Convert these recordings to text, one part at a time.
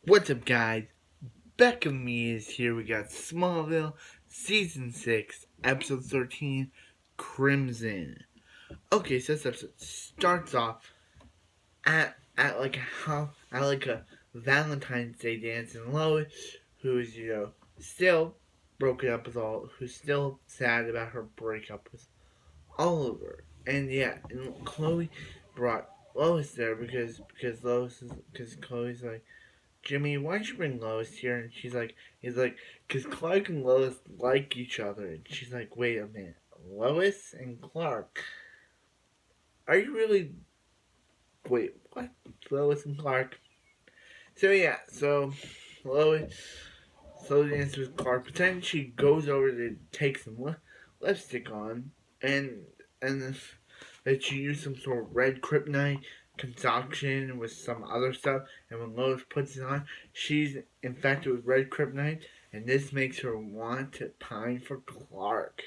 What's up, guys? Back of me is here. We got Smallville, Season 6, Episode 13, Crimson. Okay, so this episode starts off at like a Valentine's Day dance, and Lois, who is still broken up with who's still sad about her breakup with Oliver, and yeah, and Chloe brought Lois there because Chloe's like, Jimmy, why'd you bring Lois here? And he's like, because Clark and Lois like each other. And she's like, wait a minute, Lois and Clark, are you really? Wait, what? Lois and Clark. So yeah, Lois slowly answers Clark, but then she goes over to take some lipstick on, and and that she used some sort of red kryptonite concoction with some other stuff, and when Lois puts it on, she's infected with red kryptonite, and this makes her want to pine for Clark.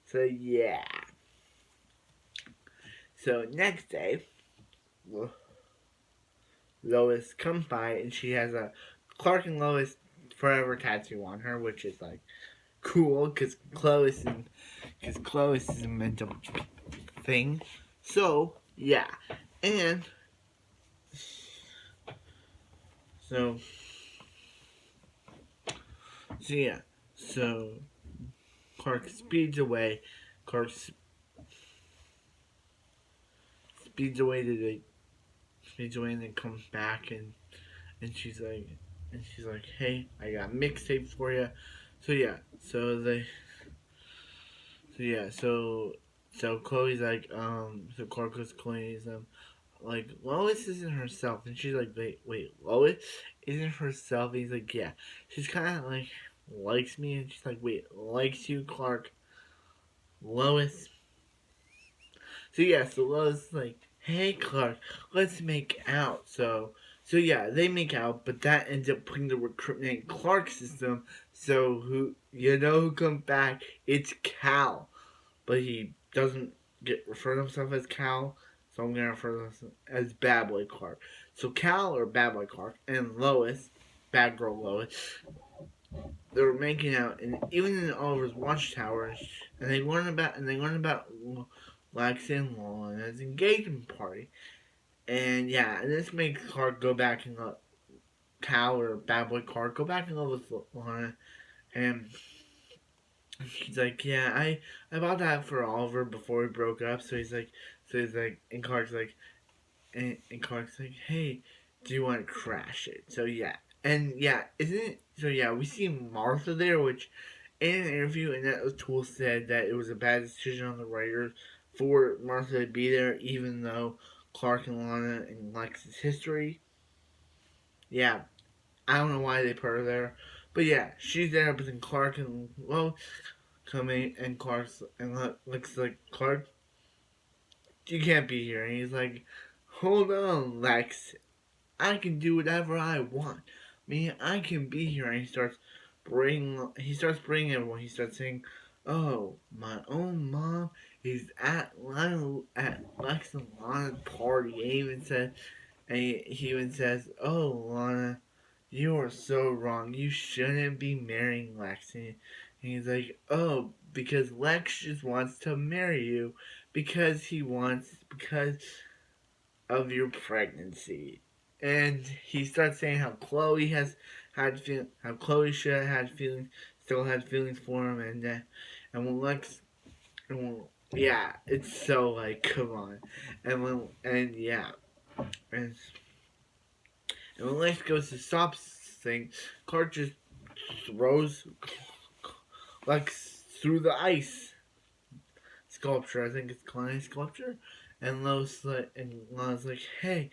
So yeah. So next day, Lois comes by and she has a Clark and Lois forever tattoo on her, which is like cool because Clovis is a mental thing. So yeah, and so so yeah, so Clark speeds away. Clark speeds away to the speeds away and then comes back and she's like, hey, I got a mixtape for you. So yeah, so Chloe's like, so Clark goes to Chloe's like Lois isn't herself, and she's like, wait, Lois isn't herself. And he's like, yeah, she's kind of like likes me, and she's like, wait, likes you, Clark, Lois. So yeah, so Lois is like, hey, Clark, let's make out. So yeah, they make out, but that ends up putting the recruitment in Clark's system. So who comes back? It's Kal, but he doesn't get refer to himself as Kal, so I'm gonna refer to him as Bad Boy Clark. So Kal or Bad Boy Clark and Lois, Bad Girl Lois, they were making out, and even in Oliver's watchtower, and they learn about Lex and Lana's engagement party, and yeah, and this makes Clark go back and let Kal or Bad Boy Clark go back and love with Lana, and she's like, yeah, I bought that for Oliver before we broke up. And Clark's like, and Clark's like, hey, do you want to crash it? So yeah, and yeah, isn't it? So yeah, we see Martha there, which in an interview, and that Tool said that it was a bad decision on the writers for Martha to be there, even though Clark and Lana and Lex's history. Yeah, I don't know why they put her there, but yeah, she's there. But then Clark and coming, and Clark's and looks like, Clark, you can't be here. And he's like, hold on, Lex, I can do whatever I want. I can be here. And he starts bringing everyone. He starts saying, oh, my own mom is at Lex and Lana's party. He even says, oh, Lana, you are so wrong. You shouldn't be marrying Lex. And he's like, oh, because Lex just wants to marry you because of your pregnancy. And he starts saying how how Chloe should have had feelings, still had feelings for him, and when Lex, and when, yeah, it's so like, come on, and yeah, and, and when Lex goes to stop things, Clark just throws Lex through the ice sculpture. I think it's called ice sculpture, and Lois like, hey,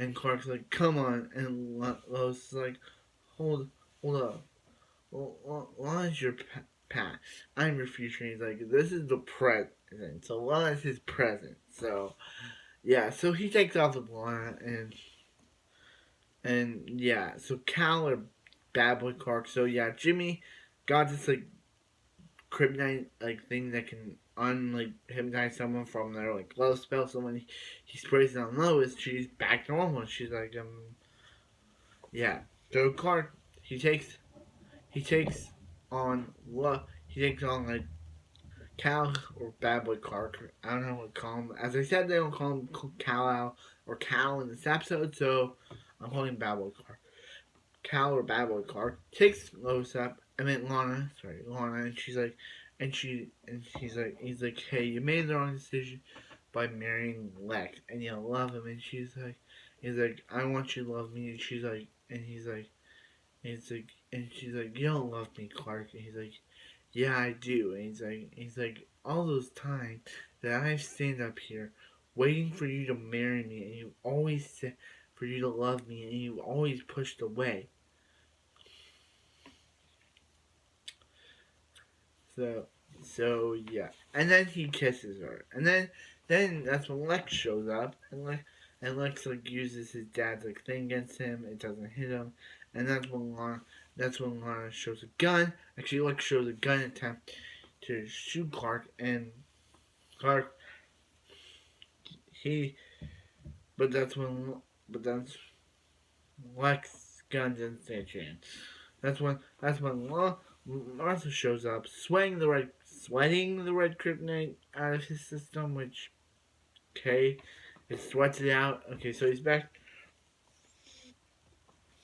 and Clark's like, come on, and Lois is like, hold up, Lana's your past, I'm your future. And he's like, this is the present, so Lana's his present. So yeah, so he takes off with Lana, and yeah, so Kal or Bad Boy Clark. So yeah, Jimmy got this like kryptonite like thing that can like hypnotize someone from their like love spell. So when he sprays it on Lois, she's back normal. She's like Yeah. So Clark, he takes he takes on he takes on like Cal or Bad Boy Clark. I don't know what to call him. As I said, they don't call him Cal or Cal in this episode, so I'm calling him Bad Boy Clark. Cal or Bad Boy Clark takes Lois up. I mean Lana, and she's like, and he's like, hey, you made the wrong decision by marrying Lex, and you love him, and he's like, I want you to love me, and she's like, and he's like, and she's like, you don't love me, Clark, and he's like, yeah, I do, and he's like, all those times that I've stand up here, waiting for you to marry me, and you always said for you to love me, and you always pushed away. So, so yeah, and then he kisses her, and then that's when Lex shows up, and Lex like uses his dad's like thing against him. It doesn't hit him, and that's when Lana shows a gun. Actually, Lex shows a gun attempt to shoot Clark, and Clark he, but that's Lex gun didn't stand a chance. That's when Martha shows up, sweating the red kryptonite out of his system, which okay, it sweats it out. Okay, so he's back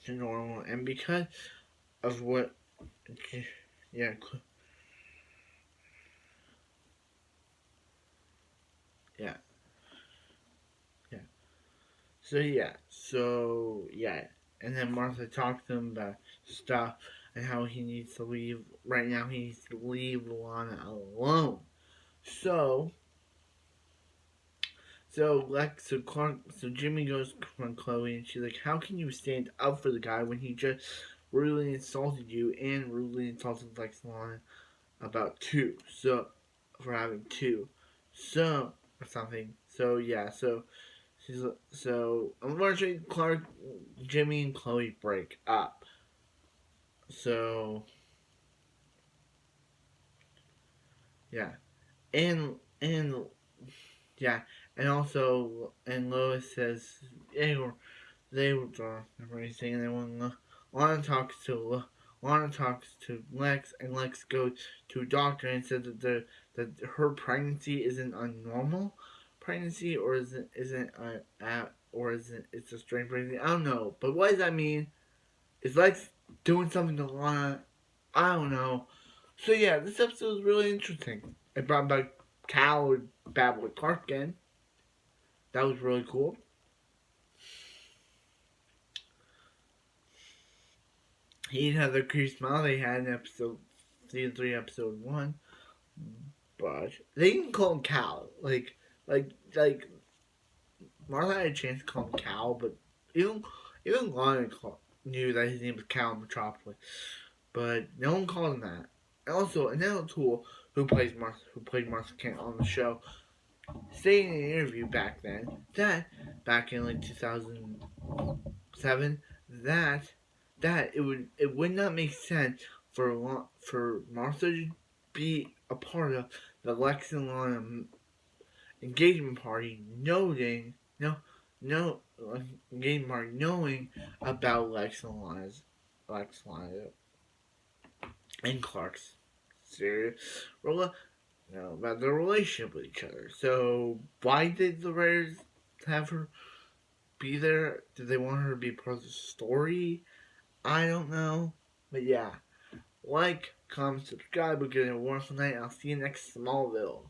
to normal, and because of what, yeah, yeah, yeah. So yeah, and then Martha talked to him about stuff and how he needs to leave. Right now, he needs to leave Lana alone. So so Jimmy goes to confront Chloe, and she's like, "How can you stand up for the guy when he just rudely insulted you and rudely insulted Lex Lana about two? So for having two, so or something. So yeah, so unfortunately, Jimmy, and Chloe break up. So yeah, and yeah, and also and Lois says, "Hey, they withdraw everything, and then when Lana talks to Lana talks to Lex, and Lex goes to a doctor and says that her pregnancy isn't a normal pregnancy, or isn't or isn't it's a strange pregnancy. I don't know, but what does that mean? Is Lex doing something to Lana? I don't know. So yeah, this episode is really interesting. It brought back Cal and Bad Boy Clark again. That was really cool. He didn't have the creepy smile they had in episode season 3, episode 1, but they didn't call him Cal. Like Martha had a chance to call him Cal, but even Lana knew that his name was Cal in Metropolis, but no one called him that. And also, Annette Tool, who played Martha Kent on the show, stated in an interview back in like 2007, that it would not make sense for Martha to be a part of the Lex and Lana engagement party, noting no no engagement party, knowing about Lex Lana and Clark's serious about their relationship with each other. So why did the Raiders have her be there? Did they want her to be part of the story? I don't know. But yeah, like, comment, subscribe. We're getting a wonderful night. I'll see you next Smallville.